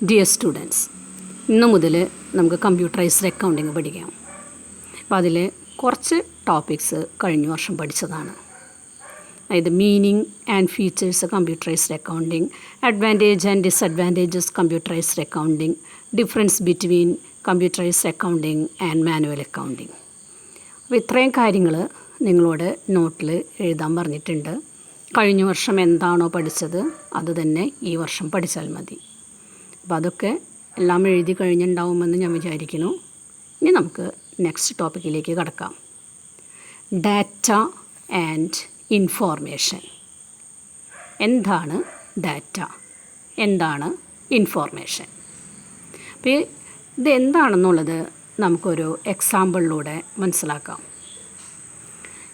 Dear students, ഇന്നു മുതൽ നമുക്ക് കമ്പ്യൂട്ടറൈസ്ഡ് അക്കൗണ്ടിങ് പഠിക്കാം. അപ്പോൾ അതിൽ കുറച്ച് ടോപ്പിക്സ് കഴിഞ്ഞ വർഷം പഠിച്ചതാണ്. അതായത് meaning and features computerised accounting, advantage and disadvantages computerised accounting, difference between computerised accounting and manual accounting. അപ്പോൾ ഇത്രയും കാര്യങ്ങൾ നിങ്ങളോട് നോട്ടിൽ എഴുതാൻ പറഞ്ഞിട്ടുണ്ട്. കഴിഞ്ഞ വർഷം എന്താണോ പഠിച്ചത് അത് തന്നെ ഈ വർഷം പഠിച്ചാൽ മതി. അപ്പോൾ അതൊക്കെ എല്ലാം എഴുതി കഴിഞ്ഞിട്ടുണ്ടാവുമെന്ന് ഞാൻ വിചാരിക്കുന്നു. ഇനി നമുക്ക് നെക്സ്റ്റ് ടോപ്പിക്കിലേക്ക് കടക്കാം. Data and information. എന്താണ് ഡാറ്റ, എന്താണ് ഇൻഫോർമേഷൻ? അപ്പോൾ ഇത് എന്താണെന്നുള്ളത് നമുക്കൊരു എക്സാമ്പിളിലൂടെ മനസ്സിലാക്കാം.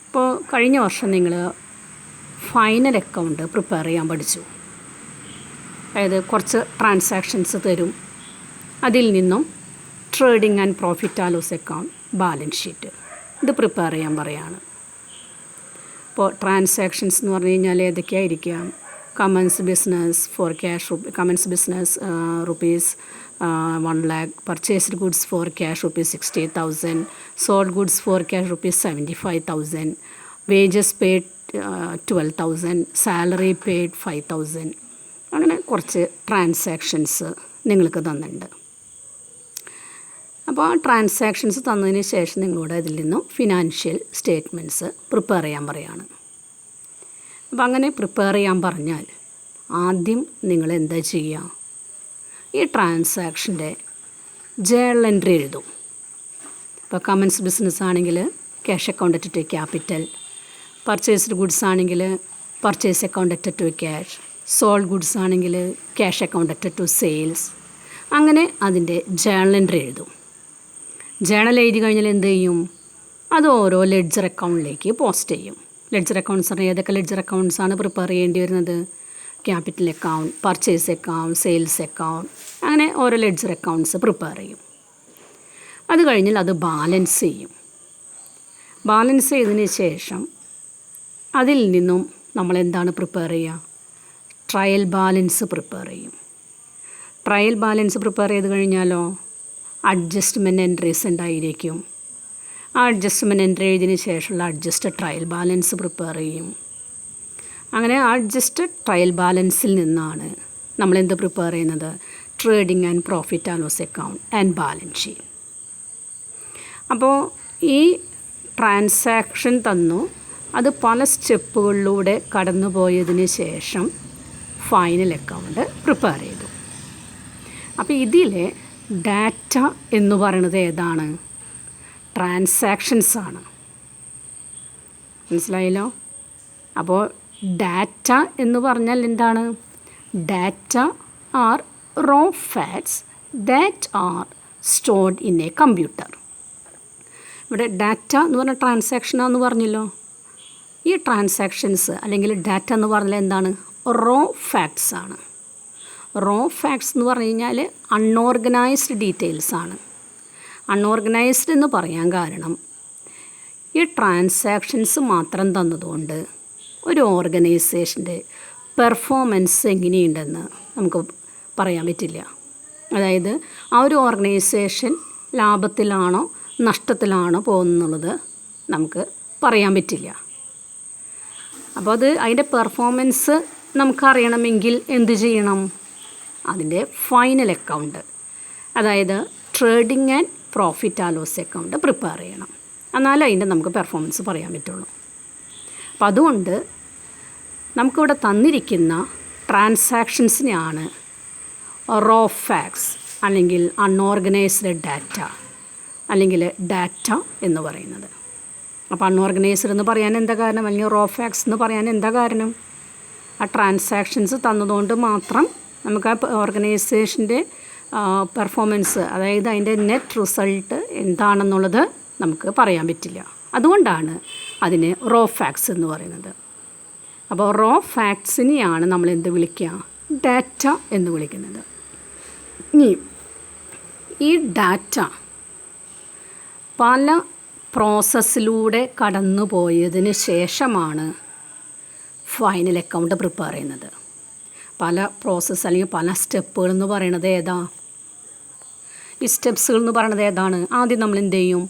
ഇപ്പോൾ കഴിഞ്ഞ വർഷം നിങ്ങൾ ഫൈനൽ അക്കൗണ്ട് പ്രിപ്പയർ ചെയ്യാൻ പഠിച്ചു. അതായത് കുറച്ച് ട്രാൻസാക്ഷൻസ് തരും, അതിൽ നിന്നും trading and profit and loss account, balance sheet ഇത് പ്രിപ്പയർ ചെയ്യാൻ പറയാണ്. ഇപ്പോൾ ട്രാൻസാക്ഷൻസ് എന്ന് പറഞ്ഞു കഴിഞ്ഞാൽ ഏതൊക്കെയായിരിക്കാം? Commence business for cash, commence business rupees 1 lakh, purchased goods for cash rupees 60,000, sold goods for cash rupees 75,000, wages paid 12,000, salary paid 5,000. അങ്ങനെ കുറച്ച് ട്രാൻസാക്ഷൻസ് നിങ്ങൾക്ക് തന്നിട്ടുണ്ട്. അപ്പോൾ ആ ട്രാൻസാക്ഷൻസ് തന്നതിന് ശേഷം നിങ്ങളോട് അതിൽ നിന്നും ഫിനാൻഷ്യൽ സ്റ്റേറ്റ്മെൻറ്റ്സ് പ്രിപ്പയർ ചെയ്യാൻ പറയുകയാണ്. അപ്പോൾ അങ്ങനെ പ്രിപ്പയർ ചെയ്യാൻ പറഞ്ഞാൽ ആദ്യം നിങ്ങൾ എന്താ ചെയ്യുക? ഈ ട്രാൻസാക്ഷൻ്റെ ജേണൽ എൻട്രി എഴുതും. ഇപ്പോൾ കമൻസ് ബിസിനസ് ആണെങ്കിൽ cash account at to capital, purchased goods ആണെങ്കിൽ purchase account at to cash, sold goods ആണെങ്കിൽ cash account at to sales. അങ്ങനെ അതിൻ്റെ ജേണൽ എൻട്രി എഴുതും. ജേണൽ എഴുതി കഴിഞ്ഞാൽ എന്ത് ചെയ്യും? അത് ഓരോ ലെഡ്ജർ അക്കൗണ്ടിലേക്ക് പോസ്റ്റ് ചെയ്യും. ലെഡ്ജർ അക്കൗണ്ട്സ് പറഞ്ഞാൽ ഏതൊക്കെ ലെഡ്ജർ അക്കൗണ്ട്സാണ് പ്രിപ്പയർ ചെയ്യേണ്ടി വരുന്നത്? Capital account, purchase account, sales account, അങ്ങനെ ഓരോ ലെഡ്ജർ അക്കൗണ്ട്സ് പ്രിപ്പയർ ചെയ്യും. അത് കഴിഞ്ഞാൽ അത് ബാലൻസ് ചെയ്യും. ബാലൻസ് ചെയ്തതിന് ശേഷം അതിൽ നിന്നും നമ്മൾ എന്താണ് പ്രിപ്പയർ ചെയ്യുക? ട്രയൽ ബാലൻസ് പ്രിപ്പയർ ചെയ്യും. ട്രയൽ ബാലൻസ് പ്രിപ്പയർ ചെയ്ത് കഴിഞ്ഞാലോ അഡ്ജസ്റ്റ്മെൻറ്റ് എൻട്രീസ് ഉണ്ടായിരിക്കും. ആ അഡ്ജസ്റ്റ്മെൻറ്റ് എൻട്രി എഴുതിയതിന് ശേഷമുള്ള അഡ്ജസ്റ്റ് ട്രയൽ ബാലൻസ് പ്രിപ്പയർ ചെയ്യും. അങ്ങനെ അഡ്ജസ്റ്റ് ട്രയൽ ബാലൻസിൽ നിന്നാണ് നമ്മളെന്ത് പ്രിപ്പയർ ചെയ്യുന്നത്? Trading and profit and loss account and balance sheet. അപ്പോൾ ഈ ട്രാൻസാക്ഷൻ തന്നു, അത് പല സ്റ്റെപ്പുകളിലൂടെ കടന്നു പോയതിന് ശേഷം ഫൈനൽ അക്കൗണ്ട് പ്രിപ്പയർ ചെയ്തു. അപ്പോൾ ഇതിലെ ഡാറ്റ എന്ന് പറയുന്നത് ഏതാണ്? ട്രാൻസാക്ഷൻസാണ്. മനസ്സിലായല്ലോ? അപ്പോൾ ഡാറ്റ എന്ന് പറഞ്ഞാൽ എന്താണ്? Data are raw facts that are stored in a computer. ഇവിടെ ഡാറ്റ എന്ന് പറഞ്ഞാൽ ട്രാൻസാക്ഷനാന്ന് പറഞ്ഞല്ലോ. ഈ ട്രാൻസാക്ഷൻസ് അല്ലെങ്കിൽ ഡാറ്റ എന്ന് പറഞ്ഞാൽ എന്താണ്? റോ ഫാക്ട്സ് ആണ്. റോ ഫാക്ട്സ് എന്ന് പറഞ്ഞു കഴിഞ്ഞാൽ അൺഓർഗനൈസ്ഡ് ഡീറ്റെയിൽസ് ആണ്. അൺഓർഗനൈസ്ഡ് എന്ന് പറയാൻ കാരണം ഈ ട്രാൻസാക്ഷൻസ് മാത്രം തന്നതുകൊണ്ട് ഒരു ഓർഗനൈസേഷൻ്റെ പെർഫോമൻസ് എങ്ങനെയുണ്ടെന്ന് നമുക്ക് പറയാൻ പറ്റില്ല. അതായത് ആ ഒരു ഓർഗനൈസേഷൻ ലാഭത്തിലാണോ നഷ്ടത്തിലാണോ പോകുന്നുള്ളത് നമുക്ക് പറയാൻ പറ്റില്ല. അപ്പോൾ അതിൻ്റെ പെർഫോമൻസ് നമുക്കറിയണമെങ്കിൽ എന്ത് ചെയ്യണം? അതിൻ്റെ ഫൈനൽ അക്കൗണ്ട്, അതായത് trading and profit and loss account prepare ചെയ്യണം. എന്നാലും അതിൻ്റെ നമുക്ക് പെർഫോമൻസ് പറയാൻ പറ്റുള്ളൂ. അപ്പം അതുകൊണ്ട് നമുക്കിവിടെ തന്നിരിക്കുന്ന ട്രാൻസാക്ഷൻസിനെയാണ് റോ ഫാക്ട്സ് അല്ലെങ്കിൽ അൺഓർഗനൈസ്ഡ് ഡാറ്റ അല്ലെങ്കിൽ ഡാറ്റ എന്ന് പറയുന്നത്. അപ്പോൾ അൺഓർഗനൈസ്ഡ് എന്ന് പറയാൻ എന്താ കാരണം? അല്ലെങ്കിൽ റോ ഫാക്ട്സ് എന്ന് പറയാൻ എന്താ കാരണം? ആ ട്രാൻസാക്ഷൻസ് തന്നതുകൊണ്ട് മാത്രം നമുക്ക് ആ ഓർഗനൈസേഷൻ്റെ പെർഫോമൻസ്, അതായത് അതിൻ്റെ നെറ്റ് റിസൾട്ട് എന്താണെന്നുള്ളത് നമുക്ക് പറയാൻ പറ്റില്ല. അതുകൊണ്ടാണ് അതിന് റോ ഫാക്ട്സ് എന്ന് പറയുന്നത്. അപ്പോൾ റോ ഫാക്ട്സിനെയാണ് നമ്മൾ എന്ത് വിളിക്കുക? ഡാറ്റ എന്ന് വിളിക്കുന്നത്. ഇനി ഈ ഡാറ്റ പല പ്രോസസ്സിലൂടെ കടന്നു പോയതിന് ശേഷമാണ് ഫൈനൽ അക്കൗണ്ട് പ്രിപ്പയർ ചെയ്യുന്നത്. പല പ്രോസസ്സ് അല്ലെങ്കിൽ പല സ്റ്റെപ്പുകൾ എന്ന് പറയുന്നത് ഏതാ? ഈ സ്റ്റെപ്സുകൾ എന്ന് പറയുന്നത് ഏതാണ്? ആദ്യം നമ്മൾ എന്ത് ചെയ്യും?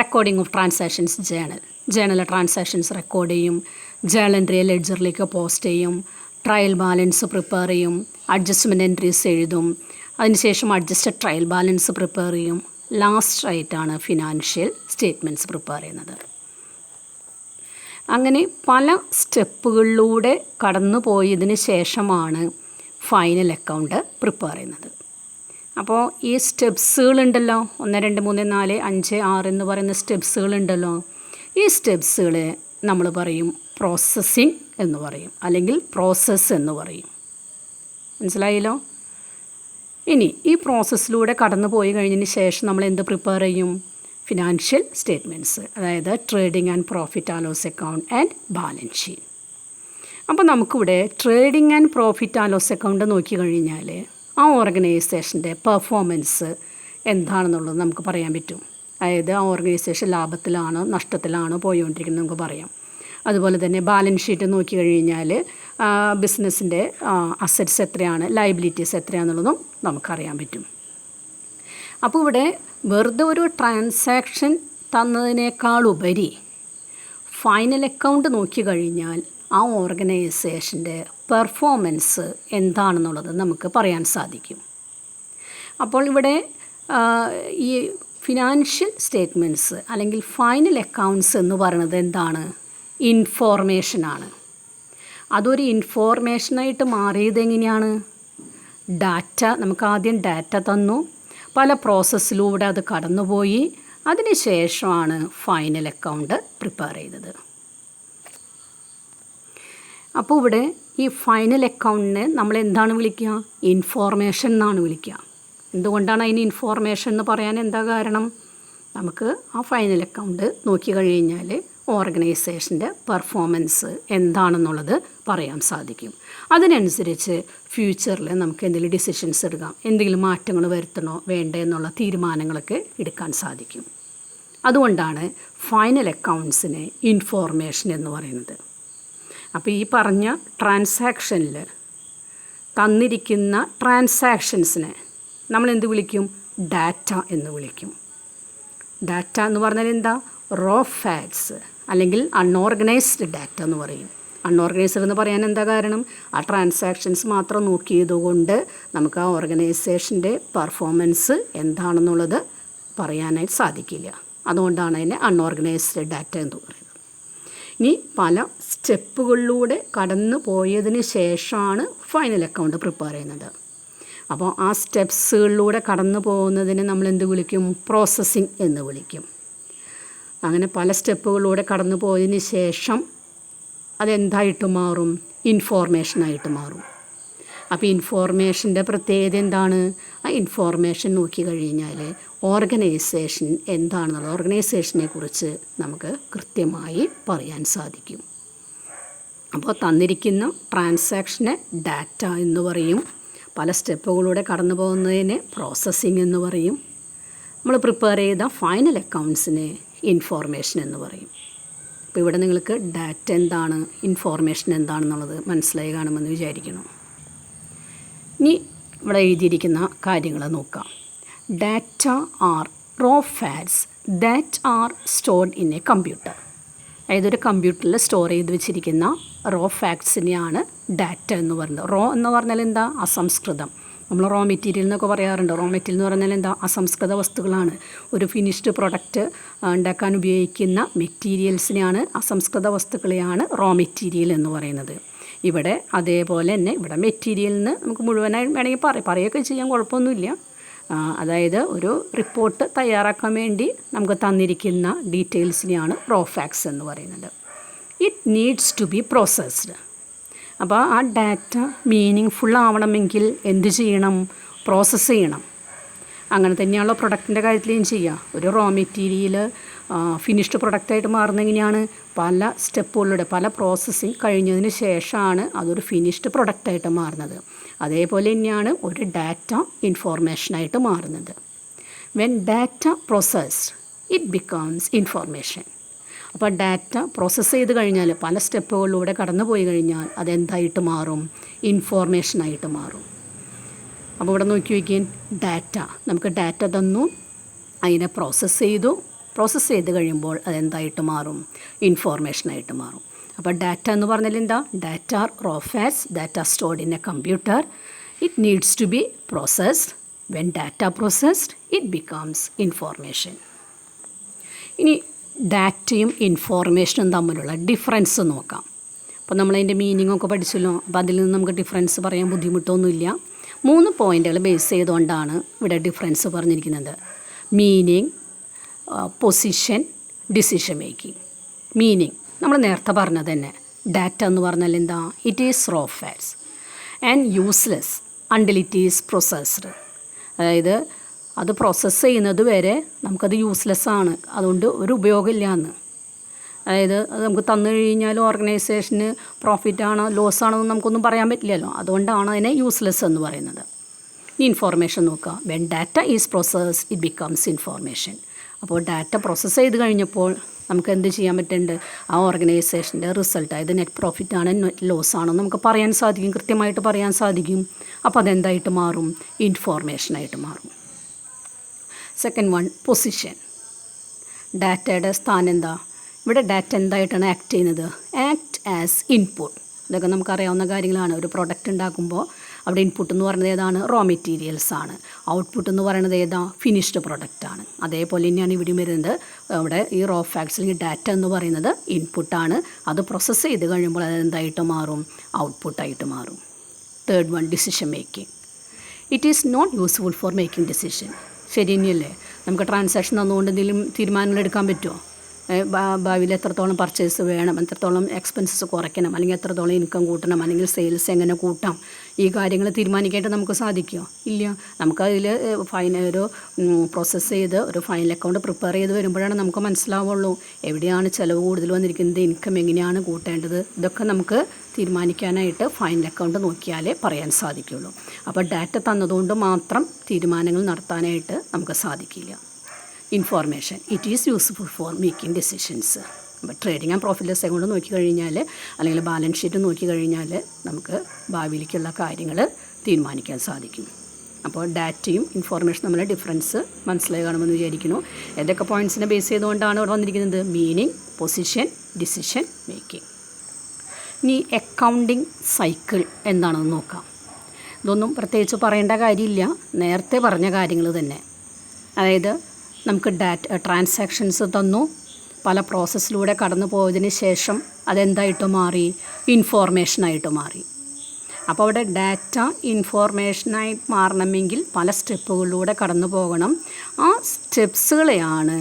Recording of transactions journal transactions record ചെയ്യും, ജേണൽ എൻട്രിയെ ലെഡ്ജറിലേക്ക് പോസ്റ്റ് ചെയ്യും, ട്രയൽ ബാലൻസ് പ്രിപ്പയർ ചെയ്യും, അഡ്ജസ്റ്റ്മെൻറ്റ് എൻട്രീസ് എഴുതും, അതിനുശേഷം അഡ്ജസ്റ്റഡ് ട്രയൽ ബാലൻസ് പ്രിപ്പയർ ചെയ്യും, ലാസ്റ്റ് ആയിട്ടാണ് ഫിനാൻഷ്യൽ സ്റ്റേറ്റ്മെൻറ്റ്സ് പ്രിപ്പയർ ചെയ്യുന്നത്. അങ്ങനെ പല സ്റ്റെപ്പുകളിലൂടെ കടന്നു പോയതിന് ശേഷമാണ് ഫൈനൽ അക്കൗണ്ട് പ്രിപ്പയർ ചെയ്യുന്നത്. അപ്പോൾ ഈ സ്റ്റെപ്സുകളുണ്ടല്ലോ, 1 2 3 4 5 6 എന്ന് പറയുന്ന സ്റ്റെപ്സുകളുണ്ടല്ലോ, ഈ സ്റ്റെപ്സുകളെ നമ്മൾ പറയും പ്രോസസ്സിങ് എന്ന് പറയും, അല്ലെങ്കിൽ പ്രോസസ്സ് എന്ന് പറയും. മനസ്സിലായല്ലോ? ഇനി ഈ പ്രോസസ്സിലൂടെ കടന്നു പോയി കഴിഞ്ഞതിന് ശേഷം നമ്മൾ എന്ത് പ്രിപ്പയർ ചെയ്യും? ഫിനാൻഷ്യൽ സ്റ്റേറ്റ്മെൻറ്റ്സ്, അതായത് trading and profit and loss account and balance sheet. അപ്പോൾ നമുക്കിവിടെ trading and profit and loss account നോക്കി കഴിഞ്ഞാൽ ആ ഓർഗനൈസേഷൻ്റെ പെർഫോമൻസ് എന്താണെന്നുള്ളത് നമുക്ക് പറയാൻ പറ്റും. അതായത് ആ ഓർഗനൈസേഷൻ ലാഭത്തിലാണോ നഷ്ടത്തിലാണോ പോയിക്കൊണ്ടിരിക്കുന്നത് നമുക്ക് പറയാം. അതുപോലെ തന്നെ ബാലൻസ് ഷീറ്റ് നോക്കി കഴിഞ്ഞാൽ ബിസിനസ്സിൻ്റെ അസറ്റ്സ് എത്രയാണ്, ലയബിലിറ്റീസ് എത്രയാണെന്നുള്ളതും നമുക്കറിയാൻ പറ്റും. അപ്പോൾ ഇവിടെ വെറുതെ ഒരു ട്രാൻസാക്ഷൻ തന്നതിനേക്കാളുപരി ഫൈനൽ അക്കൗണ്ട് നോക്കി കഴിഞ്ഞാൽ ആ ഓർഗനൈസേഷൻ്റെ പെർഫോമൻസ് എന്താണെന്നുള്ളത് നമുക്ക് പറയാൻ സാധിക്കും. അപ്പോൾ ഇവിടെ ഈ ഫിനാൻഷ്യൽ സ്റ്റേറ്റ്മെൻറ്റ്സ് അല്ലെങ്കിൽ ഫൈനൽ അക്കൗണ്ട്സ് എന്ന് പറയുന്നത് എന്താണ്? ഇൻഫോർമേഷനാണ്. അതൊരു ഇൻഫോർമേഷനായിട്ട് മാറിയത് എങ്ങനെയാണ്? ഡാറ്റ, നമുക്ക് ആദ്യം ഡാറ്റ തന്നു, പല പ്രോസസ്സിലൂടെ അത് കടന്നുപോയി, അതിന് ശേഷമാണ് ഫൈനൽ അക്കൗണ്ട് പ്രിപ്പയർ ചെയ്തത്. അപ്പോൾ ഇവിടെ ഈ ഫൈനൽ അക്കൗണ്ടിനെ നമ്മൾ എന്താണ് വിളിക്കുക? ഇൻഫോർമേഷൻ എന്നാണ് വിളിക്കുക. എന്തുകൊണ്ടാണ് അതിന് ഇൻഫോർമേഷൻ എന്ന് പറയാൻ എന്താ കാരണം? നമുക്ക് ആ ഫൈനൽ അക്കൗണ്ട് നോക്കി കഴിഞ്ഞാൽ ഓർഗനൈസേഷൻ്റെ പെർഫോമൻസ് എന്താണെന്നുള്ളത് പറയാൻ സാധിക്കും. അതിനനുസരിച്ച് ഫ്യൂച്ചറിൽ നമുക്ക് എന്തെങ്കിലും ഡിസിഷൻസ് എടുക്കാം, എന്തെങ്കിലും മാറ്റങ്ങൾ വരുത്തണോ വേണ്ടേ എന്നുള്ള തീരുമാനങ്ങളൊക്കെ എടുക്കാൻ സാധിക്കും. അതുകൊണ്ടാണ് ഫൈനൽ അക്കൗണ്ട്സിനെ ഇൻഫോർമേഷൻ എന്ന് പറയുന്നത്. അപ്പോൾ ഈ പറഞ്ഞ ട്രാൻസാക്ഷനിൽ തന്നിരിക്കുന്ന ട്രാൻസാക്ഷൻസിനെ നമ്മൾ എന്ത് വിളിക്കും? ഡാറ്റ എന്ന് വിളിക്കും. ഡാറ്റ എന്ന് പറഞ്ഞാൽ എന്താ? റോ ഫാക്ട്സ് അല്ലെങ്കിൽ അൺഓർഗനൈസ്ഡ് ഡാറ്റ എന്ന് പറയും. അൺഓർഗനൈസ്ഡ് എന്ന് പറയാൻ എന്താ കാരണം? ആ ട്രാൻസാക്ഷൻസ് മാത്രം നോക്കിയതുകൊണ്ട് നമുക്ക് ആ ഓർഗനൈസേഷൻ്റെ പെർഫോമൻസ് എന്താണെന്നുള്ളത് പറയാനായിട്ട് സാധിക്കില്ല. അതുകൊണ്ടാണ് അതിനെ അൺഓർഗനൈസ്ഡ് ഡാറ്റ എന്ന് പറയുന്നത്. ഇനി പല സ്റ്റെപ്പുകളിലൂടെ കടന്നു പോയതിന് ശേഷമാണ് ഫൈനൽ അക്കൗണ്ട് പ്രിപ്പയർ ചെയ്യുന്നത്. അപ്പോൾ ആ സ്റ്റെപ്സുകളിലൂടെ കടന്നു പോകുന്നതിന് നമ്മൾ എന്ത് വിളിക്കും? പ്രോസസ്സിങ് എന്ന് വിളിക്കും. അങ്ങനെ പല സ്റ്റെപ്പുകളിലൂടെ കടന്നു പോയതിന് ശേഷം അതെന്തായിട്ട് മാറും? ഇൻഫോർമേഷനായിട്ട് മാറും. അപ്പോൾ ഇൻഫോർമേഷൻ്റെ പ്രത്യേകത എന്താണ്? ആ ഇൻഫോർമേഷൻ നോക്കി കഴിഞ്ഞാൽ ഓർഗനൈസേഷൻ എന്താണെന്നുള്ളത്, ഓർഗനൈസേഷനെ കുറിച്ച് നമുക്ക് കൃത്യമായി പറയാൻ സാധിക്കും. അപ്പോൾ തന്നിരിക്കുന്ന ട്രാൻസാക്ഷനെ ഡാറ്റ എന്ന് പറയും, പല സ്റ്റെപ്പുകളിലൂടെ കടന്നു പോകുന്നതിനെ പ്രോസസ്സിങ് എന്ന് പറയും, നമ്മൾ പ്രിപ്പയർ ചെയ്ത ഫൈനൽ അക്കൗണ്ട്സിനെ ഇൻഫോർമേഷൻ എന്ന് പറയും. അപ്പോൾ ഇവിടെ നിങ്ങൾക്ക് ഡാറ്റ എന്താണ്, ഇൻഫോർമേഷൻ എന്താണെന്നുള്ളത് മനസ്സിലായി കാണുമെന്ന് വിചാരിക്കണം. ഇനി ഇവിടെ എഴുതിയിരിക്കുന്ന കാര്യങ്ങൾ നോക്കാം. Data are raw facts that are stored in a computer. അതായത് ഒരു കമ്പ്യൂട്ടറിൽ സ്റ്റോർ ചെയ്ത് വെച്ചിരിക്കുന്ന റോ ഫാക്ട്സിനെയാണ് ഡാറ്റ എന്ന് പറയുന്നത്. റോ എന്ന് പറഞ്ഞാൽ എന്താ? അസംസ്കൃതം. നമ്മൾ റോ മെറ്റീരിയൽ എന്നൊക്കെ പറയാറുണ്ട്. റോ മെറ്റീരിയൽ എന്ന് പറഞ്ഞാൽ എന്താ? അസംസ്കൃത വസ്തുക്കളാണ്. ഒരു ഫിനിഷ്ഡ് പ്രൊഡക്റ്റ് ഉണ്ടാക്കാൻ ഉപയോഗിക്കുന്ന മെറ്റീരിയൽസിനെയാണ്, അസംസ്കൃത വസ്തുക്കളെയാണ് റോ മെറ്റീരിയൽ എന്ന് പറയുന്നത്. ഇവിടെ അതേപോലെ തന്നെ ഇവിടെ മെറ്റീരിയലിന് നമുക്ക് മുഴുവനായി വേണമെങ്കിൽ പറയുകയൊക്കെ ചെയ്യാൻ കുഴപ്പമൊന്നുമില്ല. അതായത് ഒരു റിപ്പോർട്ട് തയ്യാറാക്കാൻ വേണ്ടി നമുക്ക് തന്നിരിക്കുന്ന ഡീറ്റെയിൽസിനെയാണ് റോ ഫാക്ട്സ് എന്ന് പറയുന്നത്. It needs to be processed. അപ്പോൾ ആ ഡാറ്റ മീനിങ് ഫുൾ ആവണമെങ്കിൽ എന്ത് ചെയ്യണം? പ്രോസസ്സ് ചെയ്യണം. അങ്ങനെ തന്നെയാണല്ലോ പ്രൊഡക്റ്റിൻ്റെ കാര്യത്തിലും ചെയ്യുക. ഒരു റോ മെറ്റീരിയൽ ഫിനിഷ്ഡ് പ്രൊഡക്റ്റായിട്ട് മാറുന്നത് എങ്ങനെയാണ്? പല സ്റ്റെപ്പുകളിലൂടെ, പല പ്രോസസ്സിങ് കഴിഞ്ഞതിന് ശേഷമാണ് അതൊരു ഫിനിഷ്ഡ് പ്രൊഡക്റ്റായിട്ട് മാറുന്നത്. അതേപോലെ തന്നെയാണ് ഒരു ഡാറ്റ ഇൻഫോർമേഷനായിട്ട് മാറുന്നത്. When data processed it becomes information. അപ്പോൾ ഡാറ്റ പ്രോസസ്സ് ചെയ്ത് കഴിഞ്ഞാൽ പല സ്റ്റെപ്പുകളിലൂടെ കടന്നു പോയി കഴിഞ്ഞാൽ അതെന്തായിട്ട് മാറും? ഇൻഫോർമേഷനായിട്ട് മാറും. അപ്പോൾ ഇവിടെ നോക്കി വയ്ക്കാൻ, ഡാറ്റ, നമുക്ക് ഡാറ്റ തന്നു, അതിനെ പ്രോസസ്സ് ചെയ്ത് കഴിയുമ്പോൾ അതെന്തായിട്ട് മാറും? ഇൻഫോർമേഷനായിട്ട് മാറും. അപ്പോൾ ഡാറ്റ എന്ന് പറഞ്ഞാൽ എന്താ? Data are raw facts that are stored in a computer. It needs to be processed. When data processed it becomes information. ഇനി ഡാറ്റയും ഇൻഫോർമേഷനും തമ്മിലുള്ള ഡിഫറൻസ് നോക്കാം. അപ്പോൾ നമ്മളതിൻ്റെ മീനിങ് ഒക്കെ പഠിച്ചല്ലോ. അപ്പോൾ അതിൽ നിന്ന് നമുക്ക് ഡിഫറൻസ് പറയാൻ ബുദ്ധിമുട്ടൊന്നുമില്ല. 3 പോയിൻ്റുകൾ ബേസ് ചെയ്തുകൊണ്ടാണ് ഇവിടെ ഡിഫറൻസ് പറഞ്ഞിരിക്കുന്നത്. Meaning, position, decision making. Meaning നമ്മൾ നേരത്തെ പറഞ്ഞത് തന്നെ. ഡാറ്റ എന്ന് പറഞ്ഞാൽ എന്താ? It is raw facts and useless until it is processed. അതായത് അത് പ്രോസസ്സ് ചെയ്യുന്നത് വരെ നമുക്കത് യൂസ്ലെസ് ആണ്, അതുകൊണ്ട് ഒരു ഉപയോഗമില്ല എന്ന്. അതായത് അത് നമുക്ക് തന്നു കഴിഞ്ഞാൽ ഓർഗനൈസേഷന് പ്രോഫിറ്റാണോ ലോസ് ആണോ എന്ന് നമുക്കൊന്നും പറയാൻ പറ്റില്ലല്ലോ. അതുകൊണ്ടാണ് അതിനെ യൂസ്ലെസ് എന്ന് പറയുന്നത്. ഈ ഇൻഫോർമേഷൻ നോക്കുക. When data is processed it becomes information. അപ്പോൾ ഡാറ്റ പ്രോസസ്സ് ചെയ്ത് കഴിഞ്ഞപ്പോൾ നമുക്ക് എന്ത് ചെയ്യാൻ പറ്റുന്നുണ്ട്? ആ ഓർഗനൈസേഷൻ്റെ റിസൾട്ട്, അതായത് നെറ്റ് പ്രോഫിറ്റ് ആണ് നെറ്റ് ലോസ് ആണോ നമുക്ക് പറയാൻ സാധിക്കും, കൃത്യമായിട്ട് പറയാൻ സാധിക്കും. അപ്പോൾ അതെന്തായിട്ട് മാറും? ഇൻഫോർമേഷനായിട്ട് മാറും. Second one, position. ഡാറ്റയുടെ സ്ഥാനം എന്താ? ഇവിടെ ഡാറ്റ എന്തായിട്ടാണ് ആക്ട് ചെയ്യുന്നത്? Act as input. ഇതൊക്കെ നമുക്കറിയാവുന്ന കാര്യങ്ങളാണ്. ഒരു പ്രൊഡക്റ്റ് ഉണ്ടാക്കുമ്പോൾ അവിടെ ഇൻപുട്ട് എന്ന് പറയുന്നത് ഏതാണ്? റോ മെറ്റീരിയൽസ് ആണ്. ഔട്ട്പുട്ട് എന്ന് പറയുന്നത് ഏതാ? ഫിനിഷ്ഡ് പ്രൊഡക്റ്റാണ്. അതേപോലെ തന്നെയാണ് ഇവിടെയും വരുന്നത്. അവിടെ ഈ റോ ഫാക്ട്സിൽ ഈ ഡാറ്റ എന്ന് പറയുന്നത് ഇൻപുട്ടാണ്. അത് പ്രോസസ്സ് ചെയ്ത് കഴിയുമ്പോൾ അത് എന്തായിട്ട് മാറും? ഔട്ട്പുട്ടായിട്ട് മാറും. Third one, decision making. It is not useful for making decision. ശരി തന്നെയല്ലേ? നമുക്ക് ട്രാൻസാക്ഷൻ തന്നുകൊണ്ട് എന്തെങ്കിലും തീരുമാനങ്ങൾ എടുക്കാൻ പറ്റുമോ? ഭാവിയിൽ എത്രത്തോളം പർച്ചേസ് വേണം, എത്രത്തോളം എക്സ്പെൻസസ് കുറയ്ക്കണം, അല്ലെങ്കിൽ എത്രത്തോളം ഇൻകം കൂട്ടണം, അല്ലെങ്കിൽ സെയിൽസ് എങ്ങനെ കൂട്ടാം, ഈ കാര്യങ്ങൾ തീരുമാനിക്കാനായിട്ട് നമുക്ക് സാധിക്കുമോ? ഇല്ല. നമുക്കതിൽ ഒരു പ്രോസസ്സ് ചെയ്ത് ഒരു ഫൈനൽ അക്കൗണ്ട് പ്രിപ്പയർ ചെയ്ത് വരുമ്പോഴാണ് നമുക്ക് മനസ്സിലാവുള്ളൂ എവിടെയാണ് ചിലവ് കൂടുതൽ വന്നിരിക്കുന്നത്, ഇൻകം എങ്ങനെയാണ് കൂട്ടേണ്ടത്. ഇതൊക്കെ നമുക്ക് തീരുമാനിക്കാനായിട്ട് ഫൈനൽ അക്കൗണ്ട് നോക്കിയാലേ പറയാൻ സാധിക്കുള്ളൂ. അപ്പോൾ ഡാറ്റ തന്നതുകൊണ്ട് മാത്രം തീരുമാനങ്ങൾ നടത്താനായിട്ട് നമുക്ക് സാധിക്കില്ല. Information, it is useful for making decisions. അപ്പോൾ trading and profit loss account നോക്കിക്കഴിഞ്ഞാൽ, അല്ലെങ്കിൽ ബാലൻസ് ഷീറ്റ് നോക്കിക്കഴിഞ്ഞാൽ നമുക്ക് ഭാവിയിലേക്കുള്ള കാര്യങ്ങൾ തീരുമാനിക്കാൻ സാധിക്കും. അപ്പോൾ ഡാറ്റയും ഇൻഫോർമേഷൻ തമ്മിലുള്ള ഡിഫറൻസ് മനസ്സിലായി കാണുമെന്ന് വിചാരിക്കുന്നു. ഏതൊക്കെ പോയിൻറ്റ്സിനെ ബേസ് ചെയ്തുകൊണ്ടാണ് ഇവിടെ വന്നിരിക്കുന്നത്? Meaning, position, decision making. ഇനി അക്കൗണ്ടിങ് സൈക്കിൾ എന്താണെന്ന് നോക്കാം. ഇതൊന്നും പ്രത്യേകിച്ച് പറയേണ്ട കാര്യമില്ല, നേരത്തെ പറഞ്ഞ കാര്യങ്ങൾ തന്നെ. അതായത് നമുക്ക് ട്രാൻസാക്ഷൻസ് തന്നു, പല പ്രോസസ്സിലൂടെ കടന്നു പോയതിന് ശേഷം അതെന്തായിട്ട് മാറി? ഇൻഫോർമേഷനായിട്ട് മാറി. അപ്പോൾ അവിടെ ഡാറ്റ ഇൻഫോർമേഷനായി മാറണമെങ്കിൽ പല സ്റ്റെപ്പുകളിലൂടെ കടന്നു പോകണം. ആ സ്റ്റെപ്സുകളെയാണ്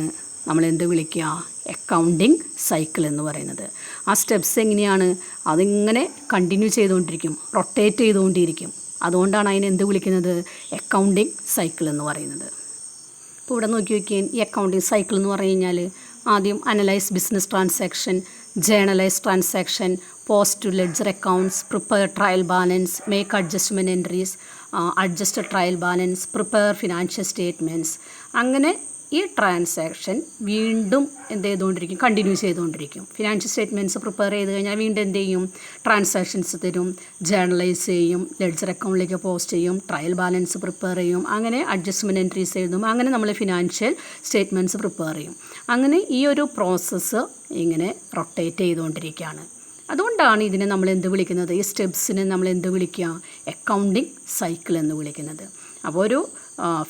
നമ്മളെന്ത് വിളിക്കുക? അക്കൗണ്ടിങ് സൈക്കിൾ എന്ന് പറയുന്നത്. ആ സ്റ്റെപ്സ് എങ്ങനെയാണ്? അതിങ്ങനെ കണ്ടിന്യൂ ചെയ്തുകൊണ്ടിരിക്കും, റൊട്ടേറ്റ് ചെയ്തുകൊണ്ടിരിക്കും. അതുകൊണ്ടാണ് അതിനെന്ത് വിളിക്കുന്നത്? അക്കൗണ്ടിങ് സൈക്കിൾ എന്ന് പറയുന്നത്. ഇപ്പോൾ ഇവിടെ നോക്കി വയ്ക്കാൻ, ഈ അക്കൗണ്ടിങ് സൈക്കിൾ എന്ന് പറഞ്ഞു കഴിഞ്ഞാൽ ആദ്യം analyse business transaction, journalise transaction, post to ledger accounts, prepare trial balance, make adjustment entries, adjust trial balance, prepare financial statements. അങ്ങനെ ഈ ട്രാൻസാക്ഷൻ വീണ്ടും എന്ത് ചെയ്തുകൊണ്ടിരിക്കും? കണ്ടിന്യൂ ചെയ്തുകൊണ്ടിരിക്കും. ഫിനാൻഷ്യൽ സ്റ്റേറ്റ്മെൻറ്റ്സ് പ്രിപ്പയർ ചെയ്ത് കഴിഞ്ഞാൽ വീണ്ടും എന്ത് ചെയ്യും? ട്രാൻസാക്ഷൻസ് തരും, ജേർണലൈസ് ചെയ്യും, ലെഡ്ജർ അക്കൗണ്ടിലേക്ക് പോസ്റ്റ് ചെയ്യും, ട്രയൽ ബാലൻസ് പ്രിപ്പയർ ചെയ്യും, അങ്ങനെ അഡ്ജസ്റ്റ്മെൻറ്റ് എൻട്രീസ് എഴുതും, അങ്ങനെ നമ്മൾ ഫിനാൻഷ്യൽ സ്റ്റേറ്റ്മെൻറ്റ്സ് പ്രിപ്പയർ ചെയ്യും. അങ്ങനെ ഈ ഒരു പ്രോസസ്സ് ഇങ്ങനെ റൊട്ടേറ്റ് ചെയ്തുകൊണ്ടിരിക്കുകയാണ്. അതുകൊണ്ടാണ് ഇതിനെ നമ്മൾ എന്ത് വിളിക്കുന്നത്? ഈ സ്റ്റെപ്സിനെ നമ്മൾ എന്ത് വിളിക്കുക? അക്കൗണ്ടിങ് സൈക്കിൾ എന്ന് വിളിക്കുന്നത്. അപ്പോൾ ഒരു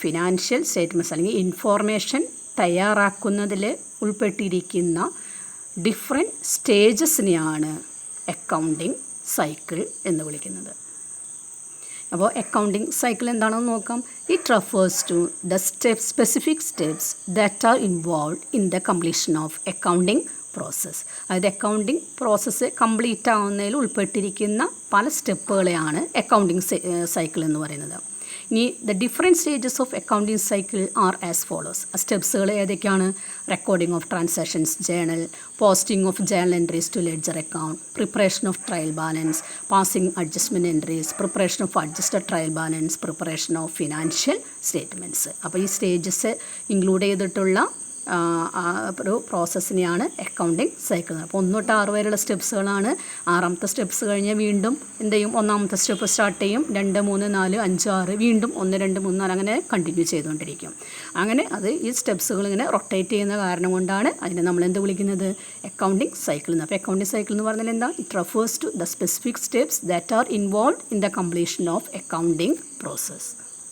ഫിനാൻഷ്യൽ സ്റ്റേറ്റ്മെൻറ്റ്സ് അല്ലെങ്കിൽ ഇൻഫോർമേഷൻ തയ്യാറാക്കുന്നതിൽ ഉൾപ്പെട്ടിരിക്കുന്ന ഡിഫറെൻറ്റ് സ്റ്റേജസിനെയാണ് അക്കൗണ്ടിങ് സൈക്കിൾ എന്ന് വിളിക്കുന്നത്. അപ്പോൾ അക്കൗണ്ടിങ് സൈക്കിൾ എന്താണെന്ന് നോക്കാം. It refers to the specific steps that are involve in the completion of accounting process. അതായത് അക്കൗണ്ടിങ് പ്രോസസ്സ് കംപ്ലീറ്റ് ആവുന്നതിൽ ഉൾപ്പെട്ടിരിക്കുന്ന പല സ്റ്റെപ്പുകളെയാണ് അക്കൗണ്ടിങ് സൈക്കിൾ എന്ന് പറയുന്നത്. ഇനി the different stages of accounting cycle are as follows. ആ സ്റ്റെപ്സുകൾ ഏതൊക്കെയാണ്? Recording of transactions journal, posting of journal entries to ledger account, preparation of trial balance, passing adjustment entries, preparation of adjusted trial balance, preparation of financial statements. അപ്പോൾ ഈ stages include ചെയ്തിട്ടുള്ള ഒരു പ്രോസസ്സിനെയാണ് accounting cycle. അപ്പോൾ 1 തൊട്ട് 6 വരെയുള്ള സ്റ്റെപ്സുകളാണ്. 6ാമത്തെ steps കഴിഞ്ഞാൽ വീണ്ടും എന്ത് ചെയ്യും, 1ാമത്തെ സ്റ്റെപ്പ് സ്റ്റാർട്ട് ചെയ്യും. 2, 3, 4, 5, 6 വീണ്ടും 1, 2, 3, 4 അങ്ങനെ കണ്ടിന്യൂ ചെയ്തുകൊണ്ടിരിക്കും. അങ്ങനെ അത് ഈ സ്റ്റെപ്സുകൾ ഇങ്ങനെ റൊട്ടേറ്റ് ചെയ്യുന്ന കാരണം കൊണ്ടാണ് അതിനെ നമ്മൾ എന്ത് വിളിക്കുന്നത്, അക്കൗണ്ടിങ് സൈക്കിൾ എന്ന്. അപ്പോൾ അക്കൗണ്ടിങ് സൈക്കിൾ എന്ന് പറഞ്ഞാൽ എന്താ, it refers to the specific steps that are involve in the completion of accounting process.